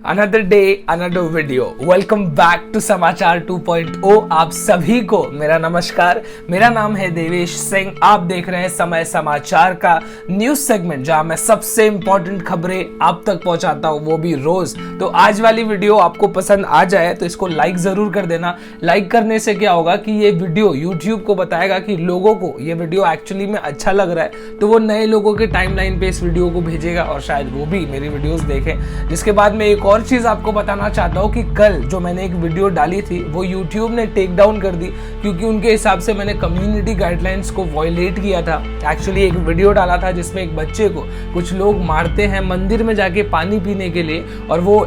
Another day another video. Welcome back to Samachar 2.0। आप सभी को मेरा नमस्कार। मेरा नाम है देवेश सिंह। आप देख रहे हैं समय समाचार का न्यूज सेगमेंट, जहां मैं सबसे इंपॉर्टेंट खबरें आप तक पहुंचाता हूं, वो भी रोज। तो आज वाली वीडियो आपको पसंद आ जाए तो इसको लाइक जरूर कर देना। लाइक करने से क्या होगा कि ये वीडियो यूट्यूब को बताएगा कि लोगों को ये वीडियो एक्चुअली में अच्छा लग रहा है, तो वो नए लोगों के टाइमलाइन पे इस वीडियो को भेजेगा और शायद वो भी मेरी वीडियोस देखें। जिसके बाद में एक और चीज आपको बताना चाहता हूँ कि कल जो मैंने एक वीडियो डाली थी वो यूट्यूब ने टेक डाउन कर दी, क्योंकि उनके हिसाब से मैंने कम्युनिटी गाइडलाइंस को वायलेट किया था। एक्चुअली एक वीडियो डाला था जिसमें एक बच्चे को कुछ लोग मारते हैं मंदिर में जाके पानी पीने के लिए, और वो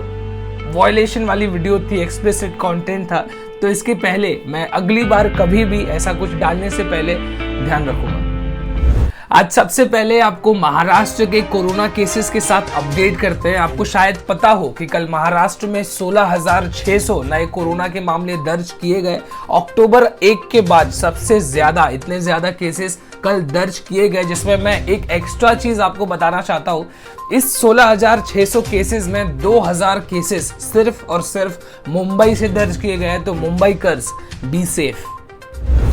वायलेशन वाली वीडियो थी, एक्सप्लिसिट कंटेंट था। तो इसके पहले मैं अगली बार कभी भी ऐसा कुछ डालने से पहले ध्यान रखूंगा। आज सबसे पहले आपको महाराष्ट्र के कोरोना केसेस के साथ अपडेट करते हैं। आपको शायद पता हो कि कल महाराष्ट्र में 16,600 नए कोरोना के मामले दर्ज किए गए। अक्टूबर 1 के बाद सबसे ज्यादा, इतने ज्यादा केसेस कल दर्ज किए गए, जिसमें मैं एक एक्स्ट्रा चीज आपको बताना चाहता हूं। इस 16,600 केसेस में 2,000 केसेस सिर्फ और सिर्फ मुंबई से दर्ज किए गए। तो Mumbaikars be safe.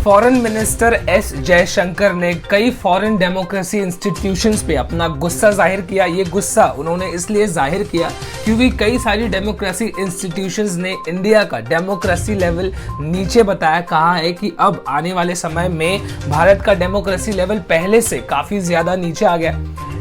Foreign minister S Jaishankar ने कई फॉरेन डेमोक्रेसी इंस्टीट्यूशंस पे अपना गुस्सा जाहिर किया। ये गुस्सा उन्होंने इसलिए जाहिर किया क्योंकि कई सारी डेमोक्रेसी इंस्टीट्यूशंस ने इंडिया का डेमोक्रेसी लेवल नीचे बताया। कहा है कि अब आने वाले समय में भारत का डेमोक्रेसी लेवल पहले से काफी ज्यादा नीचे आ गया।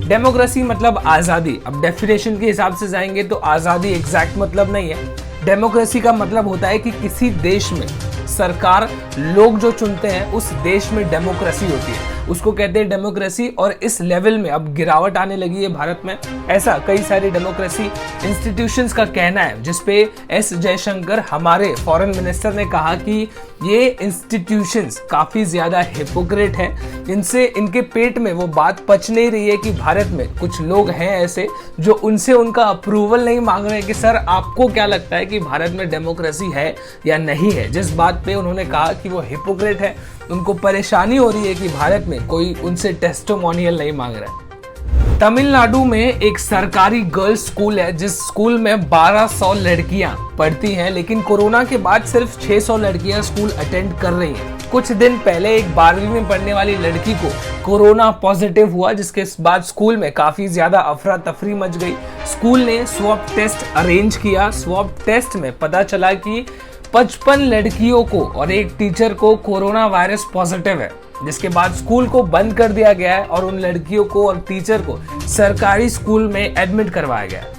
डेमोक्रेसी मतलब आजादी। अब डेफिनेशन के हिसाब से जाएंगे तो आजादी एग्जैक्ट मतलब नहीं है। डेमोक्रेसी का मतलब होता है कि किसी देश में सरकार लोग जो चुनते हैं उस देश में डेमोक्रेसी होती है, उसको कहते हैं डेमोक्रेसी। और इस लेवल में अब गिरावट आने लगी है भारत में, ऐसा कई सारी डेमोक्रेसी इंस्टीट्यूशंस का कहना है। जिसपे एस जयशंकर हमारे फॉरेन मिनिस्टर ने कहा कि ये इंस्टीट्यूशंस काफी ज्यादा हिपोक्रेट है, इनसे इनके पेट में वो बात पच नहीं रही है कि भारत में कुछ लोग हैं ऐसे जो उनसे उनका अप्रूवल नहीं मांग रहे हैं कि सर आपको क्या लगता है कि भारत में डेमोक्रेसी है या नहीं है। जिस बात पे उन्होंने कहा कि वो हिपोक्रेट है, उनको परेशानी हो रही है कि भारत में कोई उनसे टेस्टिमोनियल नहीं मांग रहा है। तमिलनाडु में एक सरकारी गर्ल्स स्कूल है जिस स्कूल में 1200 लड़कियां पढ़ती हैं, लेकिन कोरोना के बाद सिर्फ 600 लड़कियां स्कूल अटेंड कर रही हैं। कुछ दिन पहले एक 12वीं में पढ़ने वाली लड़की को कोरोना पॉजिटिव हुआ, जिसके बाद स्कूल में काफी ज्यादा अफरा तफरी मच गई। स्कूल ने स्वैब टेस्ट अरेंज किया। स्वैब टेस्ट में पता चला कि 55 लड़कियों को और एक टीचर को कोरोना वायरस पॉजिटिव है, जिसके बाद स्कूल को बंद कर दिया गया है और उन लड़कियों को और टीचर को सरकारी स्कूल में एडमिट करवाया गया है।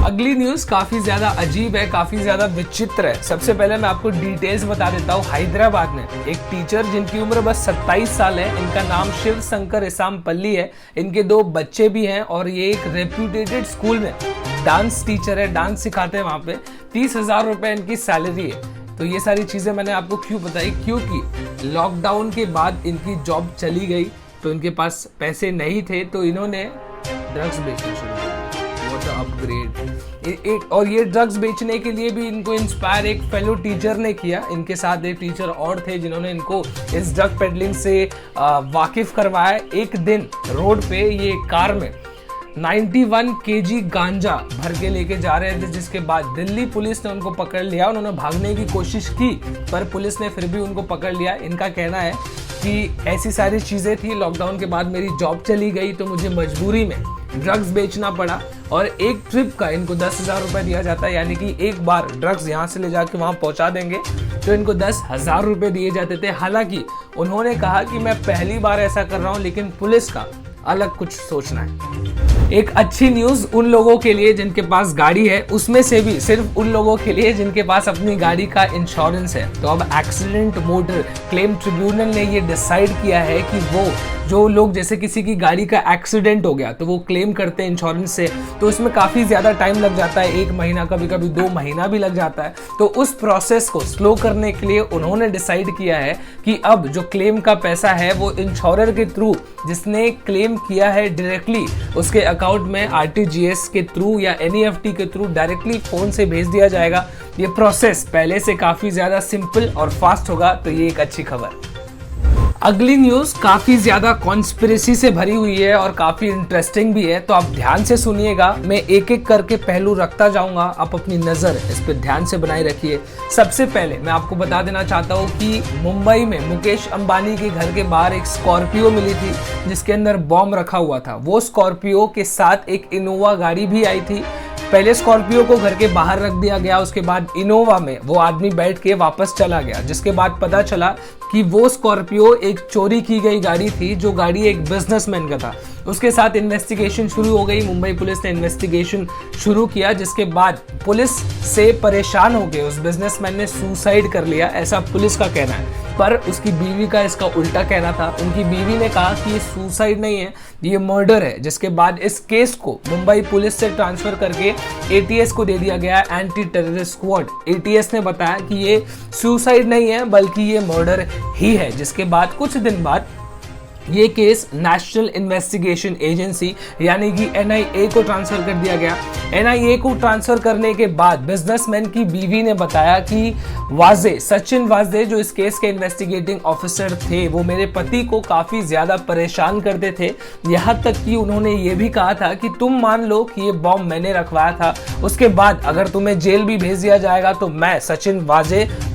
अगली न्यूज काफी ज्यादा अजीब है, काफी ज्यादा विचित्र है। सबसे पहले मैं आपको डिटेल्स बता देता हूँ। हैदराबाद में एक टीचर जिनकी उम्र बस 27 साल है, इनका नाम शिव शंकर इसामपल्ली है। इनके 2 बच्चे भी हैं और ये एक रेप्यूटेड स्कूल में डांस टीचर है, डांस सिखाते हैं वहां पे। 30,000 रुपए इनकी सैलरी है। तो ये सारी चीजें मैंने आपको क्यों बताई, क्योंकि लॉकडाउन के बाद इनकी जॉब चली गई, तो इनके पास पैसे नहीं थे, तो इन्होंने ड्रग्स बेचना शुरू किया। What a upgrade. और ये ड्रग्स बेचने के लिए भी इनको इंस्पायर एक फेलो टीचर ने किया। इनके साथ एक टीचर और थे जिन्होंने इनको इस ड्रग पेडलिंग से वाकिफ करवाया। एक दिन रोड पे ये कार में 91 केजी गांजा भर के लेके जा रहे थे, जिसके बाद दिल्ली पुलिस ने उनको पकड़ लिया। उन्होंने भागने की कोशिश की पर पुलिस ने फिर भी उनको पकड़ लिया। इनका कहना है कि ऐसी सारी चीजें थी, लॉकडाउन के बाद मेरी जॉब चली गई तो मुझे मजबूरी में ड्रग्स बेचना पड़ा, और एक ट्रिप का इनको 10,000 रुपए दिया जाता है। यानी कि एक बार ड्रग्स यहाँ से ले जाके वहां पहुंचा देंगे तो इनको 10,000 रुपए दिए जाते थे। हालांकि उन्होंने कहा कि मैं पहली बार ऐसा कर रहा हूं, लेकिन पुलिस का अलग कुछ सोचना है। एक अच्छी न्यूज उन लोगों के लिए जिनके पास गाड़ी है, उसमें से भी सिर्फ उन लोगों के लिए जिनके पास अपनी गाड़ी का इंश्योरेंस है। तो अब एक्सीडेंट मोटर क्लेम ट्रिब्यूनल ने ये डिसाइड किया है कि वो जो लोग, जैसे किसी की गाड़ी का एक्सीडेंट हो गया तो वो क्लेम करते हैं इंश्योरेंस से, तो उसमें काफ़ी ज़्यादा टाइम लग जाता है, 1 महीना, कभी कभी 2 महीना भी लग जाता है। तो उस प्रोसेस को स्लो करने के लिए उन्होंने डिसाइड किया है कि अब जो क्लेम का पैसा है वो इंश्योरर के थ्रू, जिसने क्लेम किया है डायरेक्टली उसके अकाउंट में RTGS के थ्रू या NEFT के थ्रू डायरेक्टली फ़ोन से भेज दिया जाएगा। ये प्रोसेस पहले से काफ़ी ज़्यादा सिंपल और फास्ट होगा। तो ये एक अच्छी खबर। अगली न्यूज काफी ज्यादा कॉन्स्पिरेसी से भरी हुई है और काफी इंटरेस्टिंग भी है, तो आप ध्यान से सुनिएगा। मैं एक एक करके पहलू रखता जाऊंगा, आप अपनी नजर इस पर ध्यान से बनाए रखिए। सबसे पहले मैं आपको बता देना चाहता हूँ कि मुंबई में मुकेश अंबानी के घर के बाहर एक स्कॉर्पियो मिली थी जिसके अंदर बॉम्ब रखा हुआ था। वो स्कॉर्पियो के साथ एक इनोवा गाड़ी भी आई थी। पहले स्कॉर्पियो को घर के बाहर रख दिया गया, उसके बाद इनोवा में वो आदमी बैठ के वापस चला गया, जिसके बाद पता चला कि वो स्कॉर्पियो एक चोरी की गई गाड़ी थी, जो गाड़ी एक बिजनेसमैन का था। उसके साथ इन्वेस्टिगेशन शुरू हो गई। मुंबई पुलिस ने इन्वेस्टिगेशन शुरू किया, जिसके बाद पुलिस से परेशान हो गए उस बिजनेसमैन ने सुसाइड कर लिया, ऐसा पुलिस का कहना है। पर उसकी बीवी का इसका उल्टा कहना था। उनकी बीवी ने कहा कि ये सुसाइड नहीं है, ये मर्डर है। जिसके बाद इस केस को मुंबई पुलिस से ट्रांसफर करके एटीएस को दे दिया गया, एंटी टेररिस्ट स्क्वाड। एटीएस ने बताया कि ये सुसाइड नहीं है बल्कि ये मर्डर ही है। जिसके बाद कुछ दिन बाद ये केस नेशनल इन्वेस्टिगेशन एजेंसी यानी कि एनआईए को ट्रांसफर कर दिया गया। एनआईए को ट्रांसफर करने के बाद बिजनेसमैन की बीवी ने बताया कि सचिन वाजे जो इस केस के इन्वेस्टिगेटिंग ऑफिसर थे, वो मेरे पति को काफी ज्यादा परेशान करते थे। यहाँ तक कि उन्होंने ये भी कहा था कि तुम मान लो कि ये बॉम्ब मैंने रखवाया था, उसके बाद अगर तुम्हें जेल भी भेज दिया जाएगा तो मैं सचिन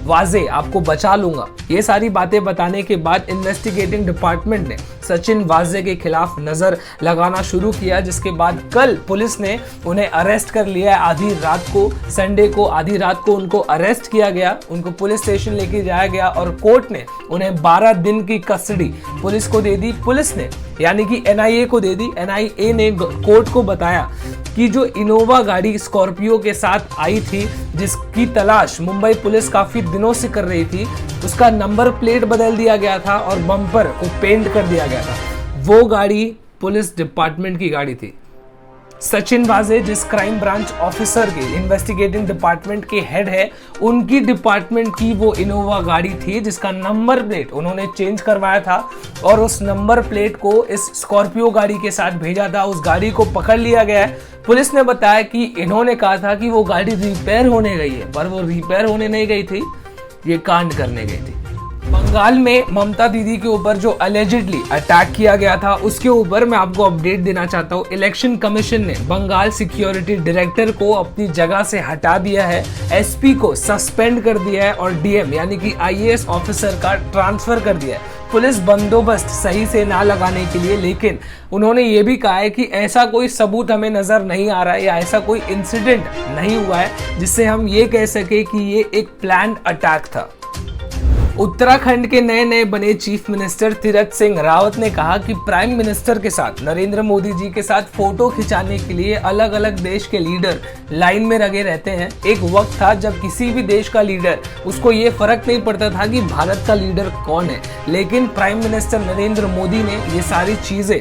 वाजे आपको बचा लूंगा। ये सारी बातें बताने के बाद इन्वेस्टिगेटिंग डिपार्टमेंट ने सचिन वाजे के खिलाफ नजर लगाना शुरू किया। जिसके बाद कल पुलिस ने उन्हें अरेस्ट कर लिया। आधी रात को, संडे को आधी रात को उनको अरेस्ट किया गया, उनको पुलिस स्टेशन लेके जाया गया और कोर्ट ने उन्हें 12 दिन की कस्टडी पुलिस को दे दी। पुलिस ने यानी कि एनआईए को दे दी। एनआईए ने कोर्ट को बताया कि जो इनोवा गाड़ी स्कॉर्पियो के साथ आई थी, जिसकी तलाश मुंबई पुलिस काफी दिनों से कर रही थी, उसका नंबर प्लेट बदल दिया गया था और बम्पर को पेंट कर दिया गया था। वो गाड़ी पुलिस डिपार्टमेंट की गाड़ी थी। सचिन वाजे जिस क्राइम ब्रांच ऑफिसर के इन्वेस्टिगेटिंग डिपार्टमेंट के हेड है, उनकी डिपार्टमेंट की वो इनोवा गाड़ी थी जिसका नंबर प्लेट उन्होंने चेंज करवाया था और उस नंबर प्लेट को इस स्कॉर्पियो गाड़ी के साथ भेजा था। उस गाड़ी को पकड़ लिया गया है। पुलिस ने बताया कि इन्होंने कहा था कि वो गाड़ी रिपेयर होने गई है, पर वो रिपेयर होने नहीं गई थी, ये कांड करने गई थी। बंगाल में ममता दीदी के ऊपर जो अलेजिडली अटैक किया गया था, उसके ऊपर मैं आपको अपडेट देना चाहता हूँ। इलेक्शन कमीशन ने बंगाल सिक्योरिटी डायरेक्टर को अपनी जगह से हटा दिया है, एसपी को सस्पेंड कर दिया है और डीएम यानी कि आईएएस ऑफिसर का ट्रांसफर कर दिया है पुलिस बंदोबस्त सही से ना लगाने के लिए। लेकिन उन्होंने ये भी कहा है कि ऐसा कोई सबूत हमें नजर नहीं आ रहा है या ऐसा कोई इंसिडेंट नहीं हुआ है जिससे हम ये कह सके कि ये एक प्लान्ड अटैक था। उत्तराखंड के नए बने चीफ मिनिस्टर तीरथ सिंह रावत ने कहा कि प्राइम मिनिस्टर के साथ नरेंद्र मोदी जी के साथ फोटो खिंचाने के लिए अलग अलग देश के लीडर लाइन में लगे रहते हैं। एक वक्त था जब किसी भी देश का लीडर, उसको ये फर्क नहीं पड़ता था कि भारत का लीडर कौन है, लेकिन प्राइम मिनिस्टर नरेंद्र मोदी ने ये सारी चीजें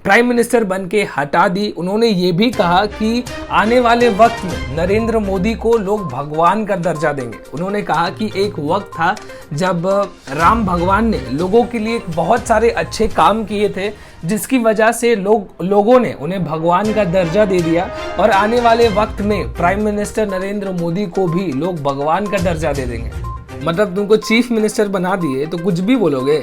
प्राइम मिनिस्टर बन के हटा दी। उन्होंने ये भी कहा कि आने वाले वक्त में नरेंद्र मोदी को लोग भगवान का दर्जा देंगे। उन्होंने कहा कि एक वक्त था जब राम भगवान ने लोगों के लिए बहुत सारे अच्छे काम किए थे, जिसकी वजह से लोगों ने उन्हें भगवान का दर्जा दे दिया और आने वाले वक्त में प्राइम मिनिस्टर नरेंद्र मोदी को भी लोग भगवान का दर्जा दे देंगे। मतलब तुमको चीफ मिनिस्टर बना दिए तो कुछ भी बोलोगे।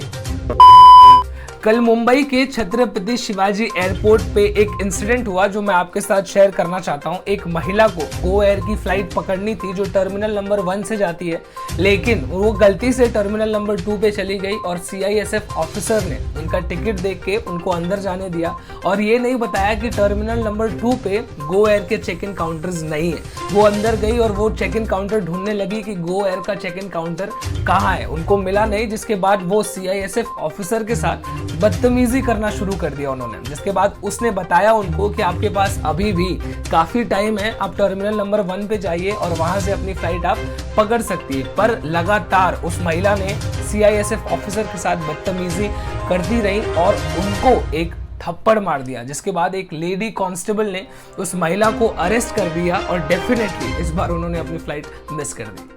कल मुंबई के छत्रपति शिवाजी एयरपोर्ट पे एक इंसिडेंट हुआ जो मैं आपके साथ शेयर करना चाहता हूँ। एक महिला को गो एयर की फ्लाइट पकड़नी थी जो टर्मिनल नंबर 1 से जाती है, लेकिन वो गलती से टर्मिनल नंबर 2 पे चली गई और सीआईएसएफ ऑफिसर ने उनका टिकट देख के उनको अंदर जाने दिया और ये नहीं बताया कि टर्मिनल नंबर 2 पे गो एयर के चेक इन काउंटर्स नहीं है। वो अंदर गई और वो चेक इन काउंटर ढूंढने लगी कि गो एयर का चेक इन काउंटर कहाँ है, उनको मिला नहीं। जिसके बाद वो सीआईएसएफ ऑफिसर के साथ बदतमीजी करना शुरू कर दिया उन्होंने। जिसके बाद उसने बताया उनको कि आपके पास अभी भी काफी टाइम है, आप टर्मिनल नंबर 1 पे जाइए और वहां से अपनी फ्लाइट आप पकड़ सकती है। पर लगातार उस महिला ने सीआईएसएफ ऑफिसर के साथ बदतमीजी करती रही और उनको एक थप्पड़ मार दिया। जिसके बाद एक लेडी कांस्टेबल ने उस महिला को अरेस्ट कर दिया और डेफिनेटली इस बार उन्होंने अपनी फ्लाइट मिस कर दी।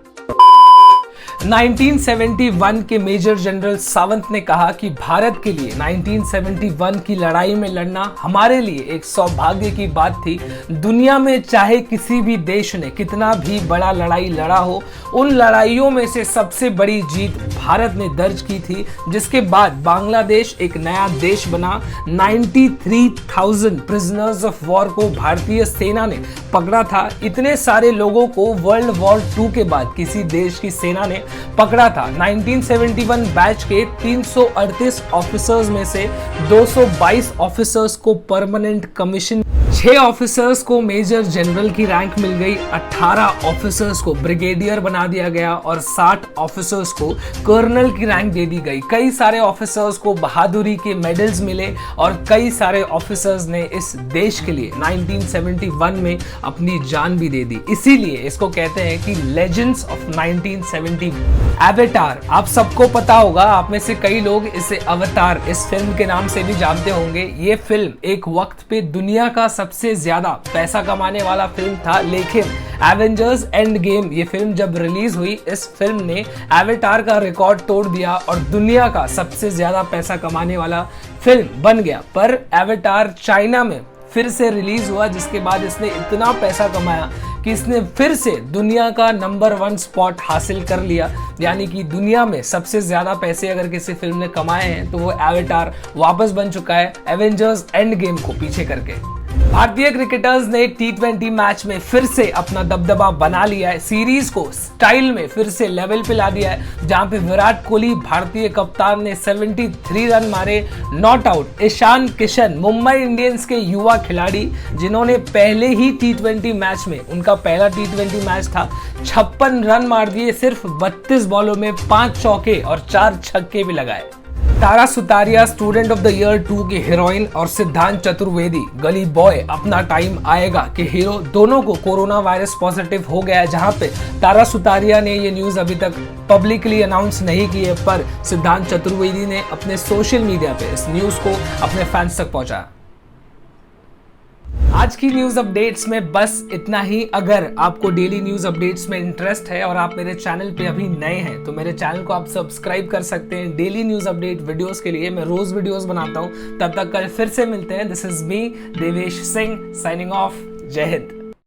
1971 के मेजर जनरल सावंत ने कहा कि भारत के लिए 1971 की लड़ाई में लड़ना हमारे लिए एक सौभाग्य की बात थी। दुनिया में चाहे किसी भी देश ने कितना भी बड़ा लड़ाई लड़ा हो, उन लड़ाइयों में से सबसे बड़ी जीत भारत ने दर्ज की थी, जिसके बाद बांग्लादेश एक नया देश बना। 93,000 प्रिजनर्स ऑफ वॉर को भारतीय सेना ने पकड़ा था। इतने सारे लोगों को वर्ल्ड वॉर 2 के बाद किसी देश की सेना ने पकड़ा था। 1971 बैच के 338 ऑफिसर्स में से 222 ऑफिसर्स को परमानेंट कमीशन, 6 ऑफिसर्स को मेजर जनरल की रैंक मिल गई, 18 ऑफिसर्स को ब्रिगेडियर बना दिया गया और 60 ऑफिसर्स को कर्नल की रैंक दे दी गई। कई सारे ऑफिसर्स को बहादुरी के मेडल्स मिले और कई सारे ऑफिसर्स ने इस देश के लिए 1971 में अपनी जान भी दे दी। इसीलिए इसको कहते हैं कि लेजेंड्स ऑफ 1970। एवेटार, आप सबको पता होगा, आप में से कई लोग इसे अवतार इस फिल्म के नाम से भी जानते होंगे। ये फिल्म एक वक्त पे दुनिया का सबसे ज्यादा पैसा कमाने वाला फिल्म था, लेकिन एवेंजर्स एंड गेम ये फिल्म जब रिलीज हुई, इस फिल्म ने एवेटार का रिकॉर्ड तोड़ दिया और दुनिया का सबसे ज्यादा पैसा कमाने वाला फिल्म बन गया। पर एवेटार चाइना में फिर से रिलीज हुआ, जिसके बाद इसने इतना पैसा कमाया कि इसने फिर से दुनिया का नंबर 1 स्पॉट हासिल कर लिया। यानी कि दुनिया में सबसे ज्यादा पैसे अगर किसी फिल्म ने कमाए हैं तो वो एवेटार वापस बन चुका है, एवेंजर्स एंड गेम को पीछे करके। भारतीय क्रिकेटर्स ने T20 मैच में फिर से अपना दबदबा बना लिया है। सीरीज को स्टाइल में फिर से लेवल पे ला दिया है, जहां पे विराट कोहली भारतीय कप्तान ने 73 रन मारे, not out. Ishan Kishan Mumbai Indians के युवा खिलाड़ी, जिन्होंने पहले ही T20 मैच में, उनका पहला T20 मैच था, 56 रन मार दिए सिर्फ 32 बॉलों में, 5 चौके और 4 छक्के भी लगाए। Tara Sutaria Student of the Year 2 की हीरोइन और सिद्धांत चतुर्वेदी गली बॉय अपना टाइम आएगा के हीरो, दोनों को कोरोना वायरस पॉजिटिव हो गया है। जहां पे तारा सुतारिया ने ये न्यूज अभी तक पब्लिकली अनाउंस नहीं की है, पर सिद्धांत चतुर्वेदी ने अपने सोशल मीडिया पे इस न्यूज को अपने फैंस तक पहुंचाया। आज की न्यूज अपडेट्स में बस इतना ही। अगर आपको डेली न्यूज अपडेट्स में इंटरेस्ट है और आप मेरे चैनल पे अभी नए हैं तो मेरे चैनल को आप सब्सक्राइब कर सकते हैं। डेली न्यूज अपडेट वीडियोस के लिए मैं रोज वीडियोस बनाता हूं। तब तक कल फिर से मिलते हैं। This is me Devesh Singh signing off. जय हिंद।